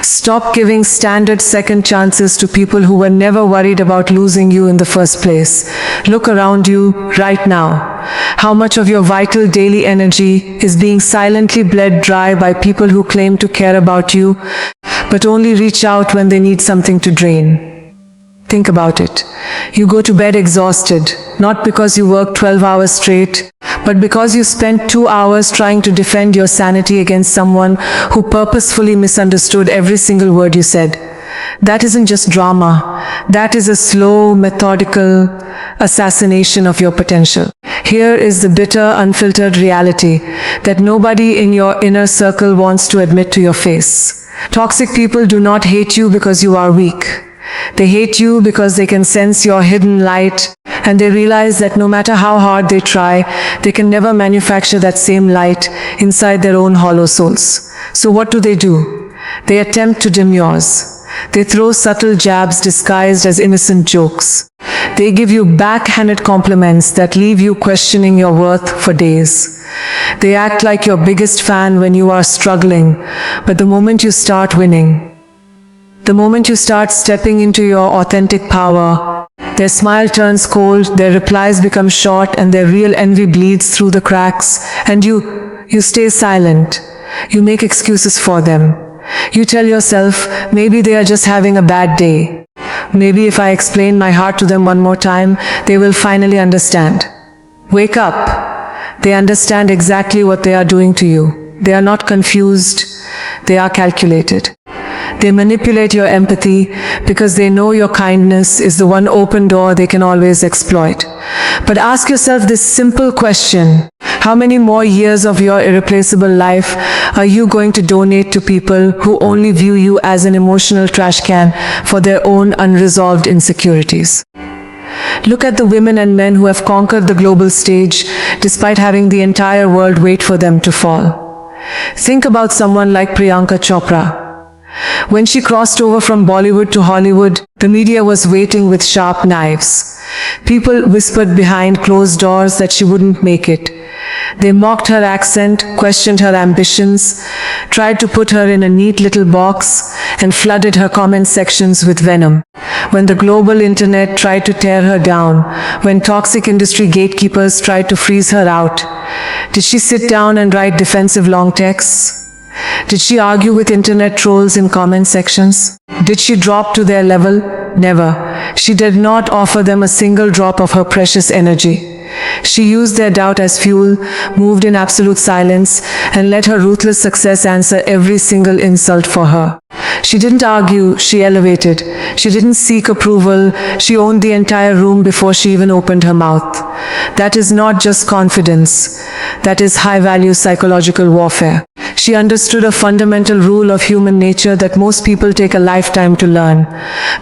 Stop giving standard second chances to people who were never worried about losing you in the first place. Look around you right now. How much of your vital daily energy is being silently bled dry by people who claim to care about you, but only reach out when they need something to drain? Think about it. You go to bed exhausted, not because you worked 12 hours straight, but because you spent 2 hours trying to defend your sanity against someone who purposefully misunderstood every single word you said. That isn't just drama. That is a slow, methodical assassination of your potential. Here is the bitter, unfiltered reality that nobody in your inner circle wants to admit to your face. Toxic people do not hate you because you are weak. They hate you because they can sense your hidden light, and they realize that no matter how hard they try, they can never manufacture that same light inside their own hollow souls. So what do? They attempt to dim yours. They throw subtle jabs disguised as innocent jokes. They give you backhanded compliments that leave you questioning your worth for days. They act like your biggest fan when you are struggling, but the moment you start winning, the moment you start stepping into your authentic power, their smile turns cold, their replies become short, and their real envy bleeds through the cracks, and you stay silent. You make excuses for them. You tell yourself, maybe they are just having a bad day. Maybe if I explain my heart to them one more time, they will finally understand. Wake up. They understand exactly what they are doing to you. They are not confused. They are calculated. They manipulate your empathy because they know your kindness is the one open door they can always exploit. But ask yourself this simple question: how many more years of your irreplaceable life are you going to donate to people who only view you as an emotional trash can for their own unresolved insecurities? Look at the women and men who have conquered the global stage despite having the entire world wait for them to fall. Think about someone like Priyanka Chopra. When she crossed over from Bollywood to Hollywood, the media was waiting with sharp knives. People whispered behind closed doors that she wouldn't make it. They mocked her accent, questioned her ambitions, tried to put her in a neat little box, and flooded her comment sections with venom. When the global internet tried to tear her down, when toxic industry gatekeepers tried to freeze her out, did she sit down and write defensive long texts? Did she argue with internet trolls in comment sections? Did she drop to their level? Never. She did not offer them a single drop of her precious energy. She used their doubt as fuel, moved in absolute silence, and let her ruthless success answer every single insult for her. She didn't argue, she elevated. She didn't seek approval, she owned the entire room before she even opened her mouth. That is not just confidence. That is high-value psychological warfare. She understood a fundamental rule of human nature that most people take a lifetime to learn.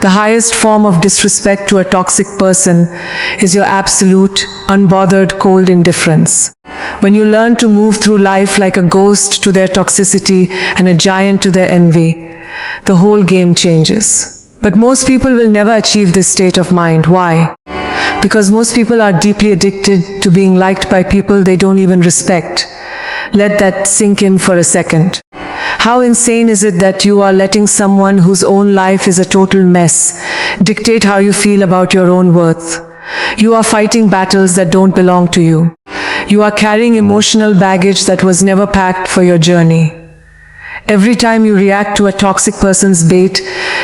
The highest form of disrespect to a toxic person is your absolute, unbothered, cold indifference. When you learn to move through life like a ghost to their toxicity and a giant to their envy, the whole game changes. But most people will never achieve this state of mind. Why? Because most people are deeply addicted to being liked by people they don't even respect. Let that sink in for a second. How insane is it that you are letting someone whose own life is a total mess dictate how you feel about your own worth? You are fighting battles that don't belong to you. You are carrying emotional baggage that was never packed for your journey. Every time you react to a toxic person's bait,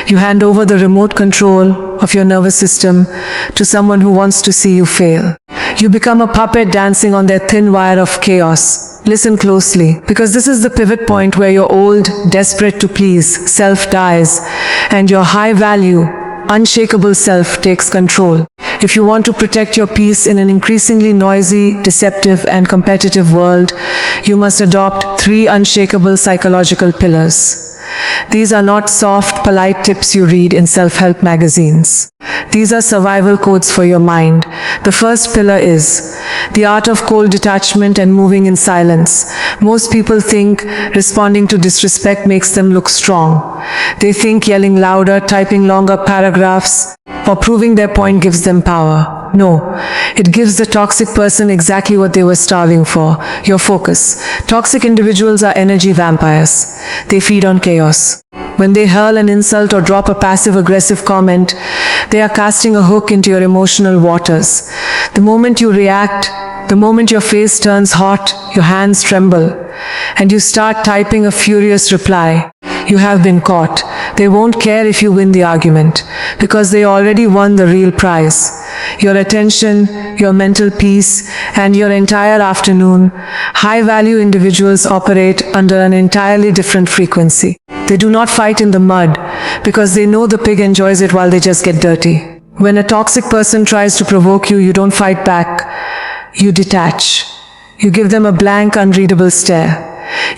you hand over the remote control of your nervous system to someone who wants to see you fail. You become a puppet dancing on their thin wire of chaos. Listen closely, because this is the pivot point where your old, desperate to please self dies, and your high-value, unshakable self takes control. If you want to protect your peace in an increasingly noisy, deceptive, and competitive world, you must adopt 3 unshakable psychological pillars. These are not soft, polite tips you read in self-help magazines. These are survival codes for your mind. The first pillar is the art of cold detachment and moving in silence. Most people think responding to disrespect makes them look strong. They think yelling louder, typing longer paragraphs, or proving their point gives them power. No, it gives the toxic person exactly what they were starving for, your focus. Toxic individuals are energy vampires. They feed on chaos. When they hurl an insult or drop a passive-aggressive comment, they are casting a hook into your emotional waters. The moment you react, the moment your face turns hot, your hands tremble, and you start typing a furious reply, you have been caught. They won't care if you win the argument, because they already won the real prize. Your attention, your mental peace, and your entire afternoon. High-value individuals operate under an entirely different frequency. They do not fight in the mud, because they know the pig enjoys it while they just get dirty. When a toxic person tries to provoke you, you don't fight back. You detach. You give them a blank, unreadable stare.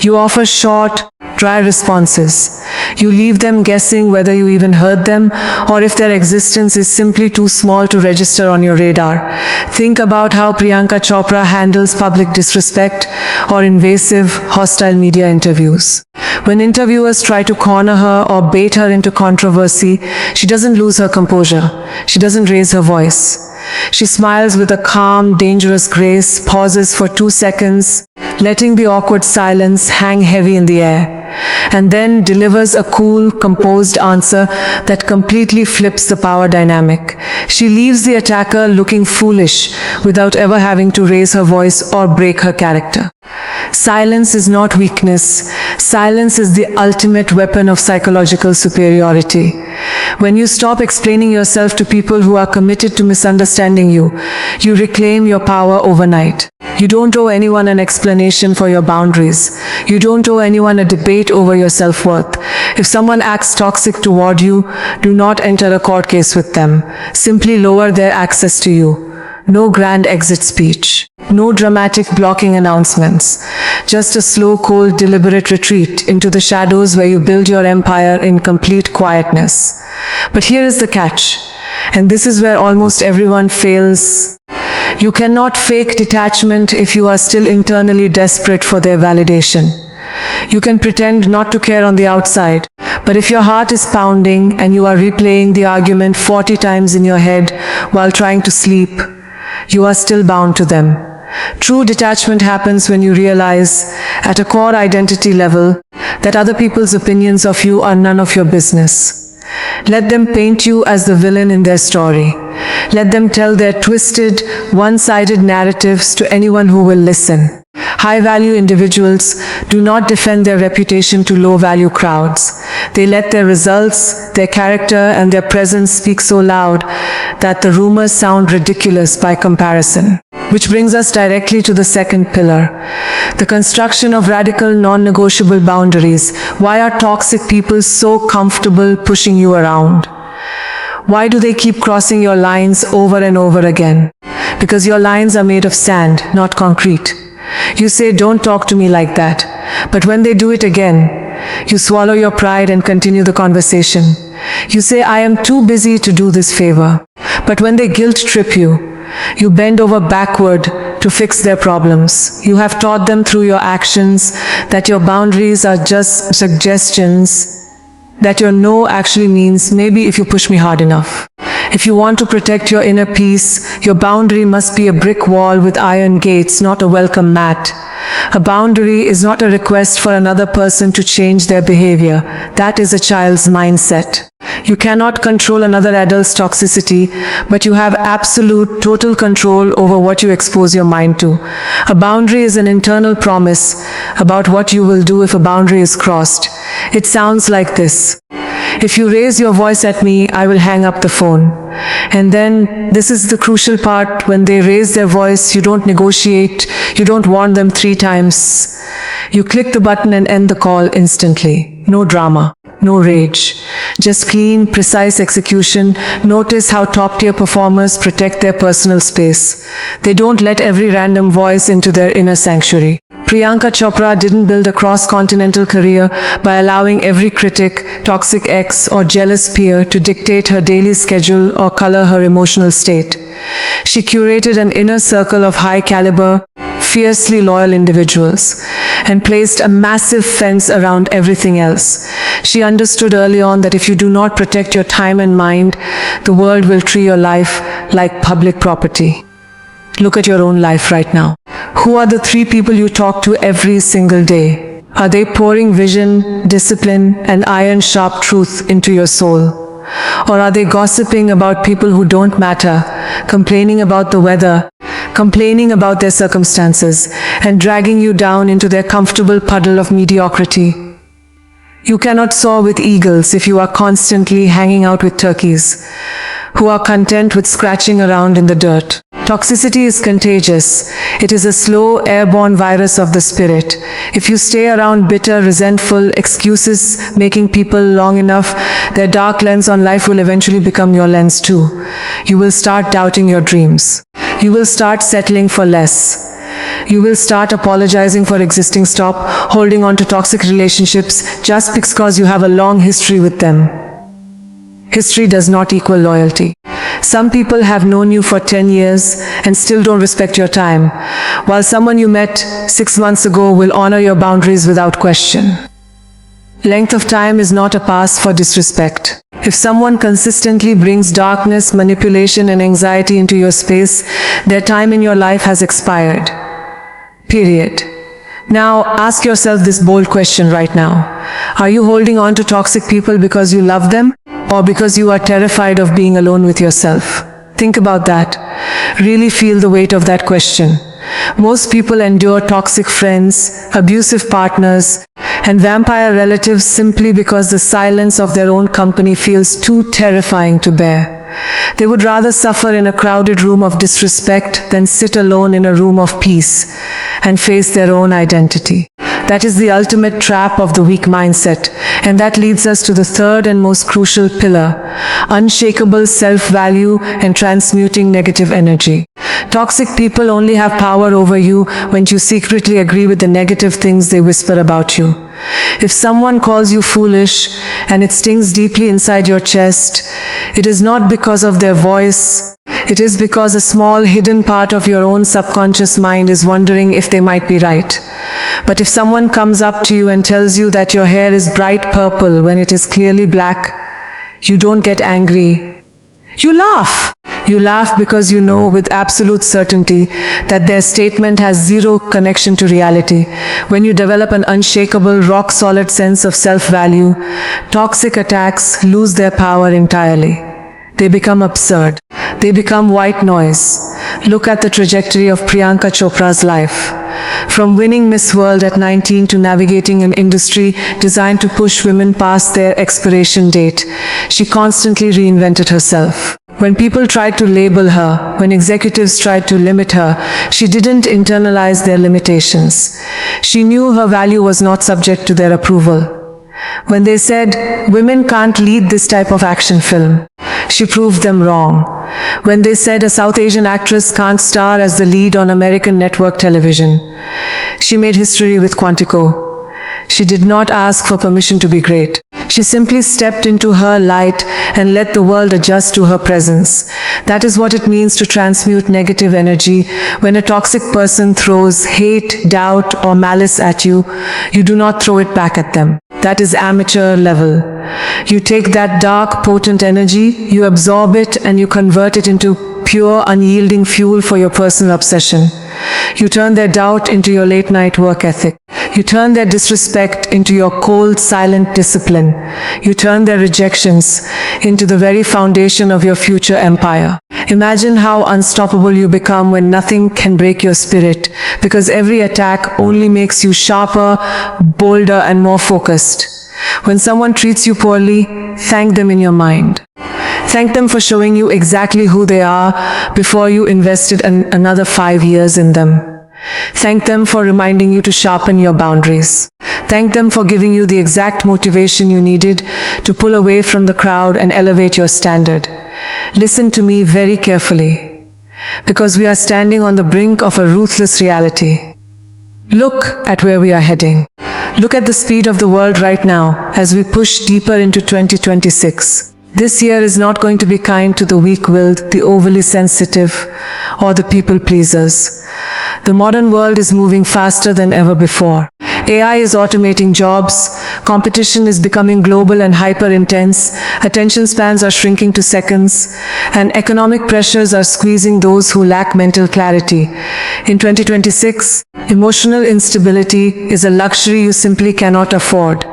You offer short, dry responses. You leave them guessing whether you even heard them or if their existence is simply too small to register on your radar. Think about how Priyanka Chopra handles public disrespect or invasive, hostile media interviews. When interviewers try to corner her or bait her into controversy, she doesn't lose her composure. She doesn't raise her voice. She smiles with a calm, dangerous grace, pauses for 2 seconds, letting the awkward silence hang heavy in the air, and then delivers a cool, composed answer that completely flips the power dynamic. She leaves the attacker looking foolish without ever having to raise her voice or break her character. Silence is not weakness. Silence is the ultimate weapon of psychological superiority. When you stop explaining yourself to people who are committed to misunderstanding you, you reclaim your power overnight. You don't owe anyone an explanation for your boundaries. You don't owe anyone a debate over your self-worth. If someone acts toxic toward you, do not enter a court case with them. Simply lower their access to you. No grand exit speech. No dramatic blocking announcements. Just a slow, cold, deliberate retreat into the shadows where you build your empire in complete quietness. But here is the catch, and this is where almost everyone fails. You cannot fake detachment if you are still internally desperate for their validation. You can pretend not to care on the outside, but if your heart is pounding and you are replaying the argument 40 times in your head while trying to sleep, you are still bound to them. True detachment happens when you realize, at a core identity level, that other people's opinions of you are none of your business. Let them paint you as the villain in their story. Let them tell their twisted, one-sided narratives to anyone who will listen. High-value individuals do not defend their reputation to low-value crowds. They let their results, their character, and their presence speak so loud that the rumors sound ridiculous by comparison. Which brings us directly to the second pillar, the construction of radical, non-negotiable boundaries. Why are toxic people so comfortable pushing you around? Why do they keep crossing your lines over and over again? Because your lines are made of sand, not concrete. You say, "Don't talk to me like that." But when they do it again, you swallow your pride and continue the conversation. You say, "I am too busy to do this favor." But when they guilt trip you, you bend over backward to fix their problems. You have taught them through your actions that your boundaries are just suggestions, that your no actually means maybe if you push me hard enough. If you want to protect your inner peace, your boundary must be a brick wall with iron gates, not a welcome mat. A boundary is not a request for another person to change their behavior. That is a child's mindset. You cannot control another adult's toxicity, but you have absolute, total control over what you expose your mind to. A boundary is an internal promise about what you will do if a boundary is crossed. It sounds like this: if you raise your voice at me, I will hang up the phone. And then, this is the crucial part, when they raise their voice, you don't negotiate, you don't warn them 3 times. You click the button and end the call instantly. No drama, no rage. Just clean, precise execution. Notice how top-tier performers protect their personal space. They don't let every random voice into their inner sanctuary. Priyanka Chopra didn't build a cross-continental career by allowing every critic, toxic ex, or jealous peer to dictate her daily schedule or color her emotional state. She curated an inner circle of high-caliber, fiercely loyal individuals, and placed a massive fence around everything else. She understood early on that if you do not protect your time and mind, the world will treat your life like public property. Look at your own life right now. Who are the 3 people you talk to every single day? Are they pouring vision, discipline, and iron-sharp truth into your soul? Or are they gossiping about people who don't matter, complaining about the weather, complaining about their circumstances, and dragging you down into their comfortable puddle of mediocrity? You cannot soar with eagles if you are constantly hanging out with turkeys, who are content with scratching around in the dirt. Toxicity is contagious. It is a slow, airborne virus of the spirit. If you stay around bitter, resentful, excuses-making people long enough, their dark lens on life will eventually become your lens too. You will start doubting your dreams. You will start settling for less. You will start apologizing for existing. Stop holding on to toxic relationships just because you have a long history with them. History does not equal loyalty. Some people have known you for 10 years and still don't respect your time, while someone you met 6 months ago will honor your boundaries without question. Length of time is not a pass for disrespect. If someone consistently brings darkness, manipulation, and anxiety into your space, their time in your life has expired. Period. Now, ask yourself this bold question right now. Are you holding on to toxic people because you love them, or because you are terrified of being alone with yourself? Think about that. Really feel the weight of that question. Most people endure toxic friends, abusive partners, and vampire relatives simply because the silence of their own company feels too terrifying to bear. They would rather suffer in a crowded room of disrespect than sit alone in a room of peace and face their own identity. That is the ultimate trap of the weak mindset, and that leads us to the third and most crucial pillar: unshakable self-value and transmuting negative energy. Toxic people only have power over you when you secretly agree with the negative things they whisper about you. If someone calls you foolish and it stings deeply inside your chest, it is not because of their voice. It is because a small hidden part of your own subconscious mind is wondering if they might be right. But if someone comes up to you and tells you that your hair is bright purple when it is clearly black, you don't get angry. You laugh. You laugh because you know with absolute certainty that their statement has zero connection to reality. When you develop an unshakable, rock-solid sense of self-value, toxic attacks lose their power entirely. They become absurd. They become white noise. Look at the trajectory of Priyanka Chopra's life. From winning Miss World at 19 to navigating an industry designed to push women past their expiration date, she constantly reinvented herself. When people tried to label her, when executives tried to limit her, she didn't internalize their limitations. She knew her value was not subject to their approval. When they said, women can't lead this type of action film, she proved them wrong. When they said a South Asian actress can't star as the lead on American network television, she made history with Quantico. She did not ask for permission to be great. She simply stepped into her light and let the world adjust to her presence. That is what it means to transmute negative energy. When a toxic person throws hate, doubt, or malice at you, you do not throw it back at them. That is amateur level. You take that dark, potent energy, you absorb it, and you convert it into pure, unyielding fuel for your personal obsession. You turn their doubt into your late-night work ethic. You turn their disrespect into your cold, silent discipline. You turn their rejections into the very foundation of your future empire. Imagine how unstoppable you become when nothing can break your spirit, because every attack only makes you sharper, bolder, and more focused. When someone treats you poorly, thank them in your mind. Thank them for showing you exactly who they are before you invested another 5 years in them. Thank them for reminding you to sharpen your boundaries. Thank them for giving you the exact motivation you needed to pull away from the crowd and elevate your standard. Listen to me very carefully, because we are standing on the brink of a ruthless reality. Look at where we are heading. Look at the speed of the world right now as we push deeper into 2026. This year is not going to be kind to the weak-willed, the overly sensitive, or the people-pleasers. The modern world is moving faster than ever before, AI is automating jobs, competition is becoming global and hyper-intense, attention spans are shrinking to seconds, and economic pressures are squeezing those who lack mental clarity. In 2026, emotional instability is a luxury you simply cannot afford.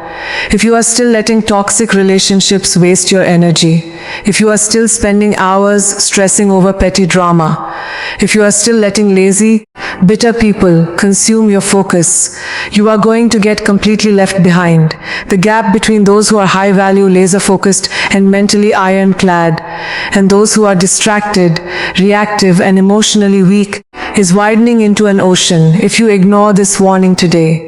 If you are still letting toxic relationships waste your energy, if you are still spending hours stressing over petty drama, if you are still letting lazy, bitter people consume your focus, you are going to get completely left behind. The gap between those who are high-value, laser-focused, and mentally ironclad, and those who are distracted, reactive, and emotionally weak, is widening into an ocean if you ignore this warning today.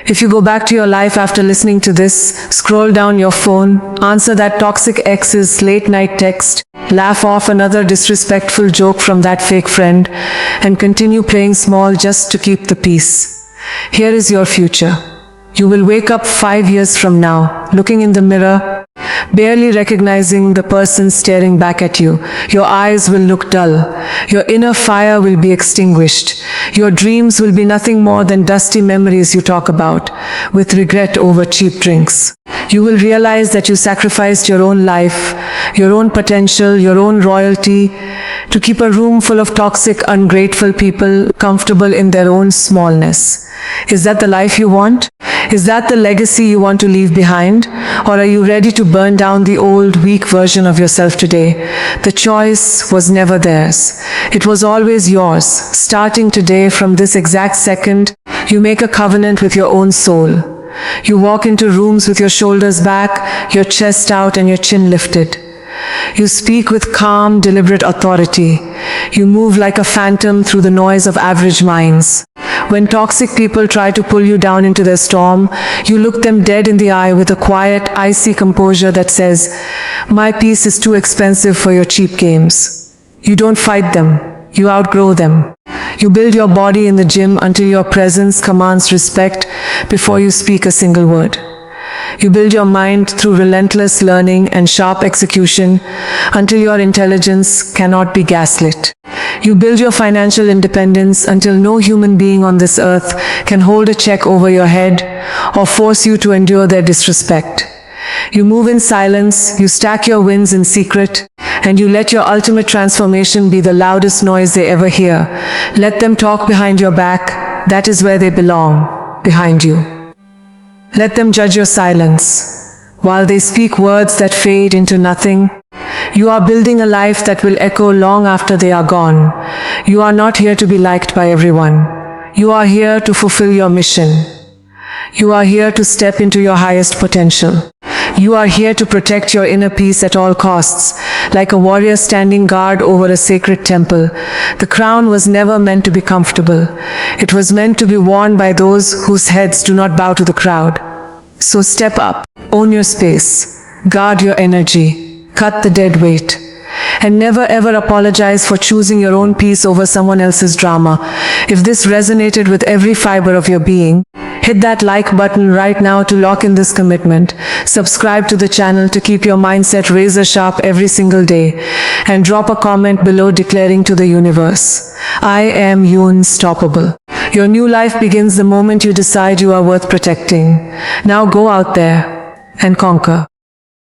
If you go back to your life after listening to this, scroll down your phone, answer that toxic ex's late-night text, laugh off another disrespectful joke from that fake friend, and continue playing small just to keep the peace. Here is your future. You will wake up 5 years from now, looking in the mirror, barely recognizing the person staring back at you. Your eyes will look dull. Your inner fire will be extinguished. Your dreams will be nothing more than dusty memories you talk about, with regret over cheap drinks. You will realize that you sacrificed your own life, your own potential, your own royalty, to keep a room full of toxic, ungrateful people comfortable in their own smallness. Is that the life you want? Is that the legacy you want to leave behind? Or are you ready to burn down the old, weak version of yourself today? The choice was never theirs. It was always yours. Starting today, from this exact second, you make a covenant with your own soul. You walk into rooms with your shoulders back, your chest out, and your chin lifted. You speak with calm, deliberate authority. You move like a phantom through the noise of average minds. When toxic people try to pull you down into their storm, you look them dead in the eye with a quiet, icy composure that says, "My peace is too expensive for your cheap games." You don't fight them. You outgrow them. You build your body in the gym until your presence commands respect before you speak a single word. You build your mind through relentless learning and sharp execution until your intelligence cannot be gaslit. You build your financial independence until no human being on this earth can hold a check over your head or force you to endure their disrespect. You move in silence, you stack your wins in secret, and you let your ultimate transformation be the loudest noise they ever hear. Let them talk behind your back. That is where they belong, behind you. Let them judge your silence. While they speak words that fade into nothing, you are building a life that will echo long after they are gone. You are not here to be liked by everyone. You are here to fulfill your mission. You are here to step into your highest potential. You are here to protect your inner peace at all costs, like a warrior standing guard over a sacred temple. The crown was never meant to be comfortable. It was meant to be worn by those whose heads do not bow to the crowd. So step up, own your space, guard your energy, cut the dead weight, and never ever apologize for choosing your own peace over someone else's drama. If this resonated with every fiber of your being, hit that like button right now to lock in this commitment. Subscribe to the channel to keep your mindset razor sharp every single day. And drop a comment below declaring to the universe, "I am unstoppable." Your new life begins the moment you decide you are worth protecting. Now go out there and conquer.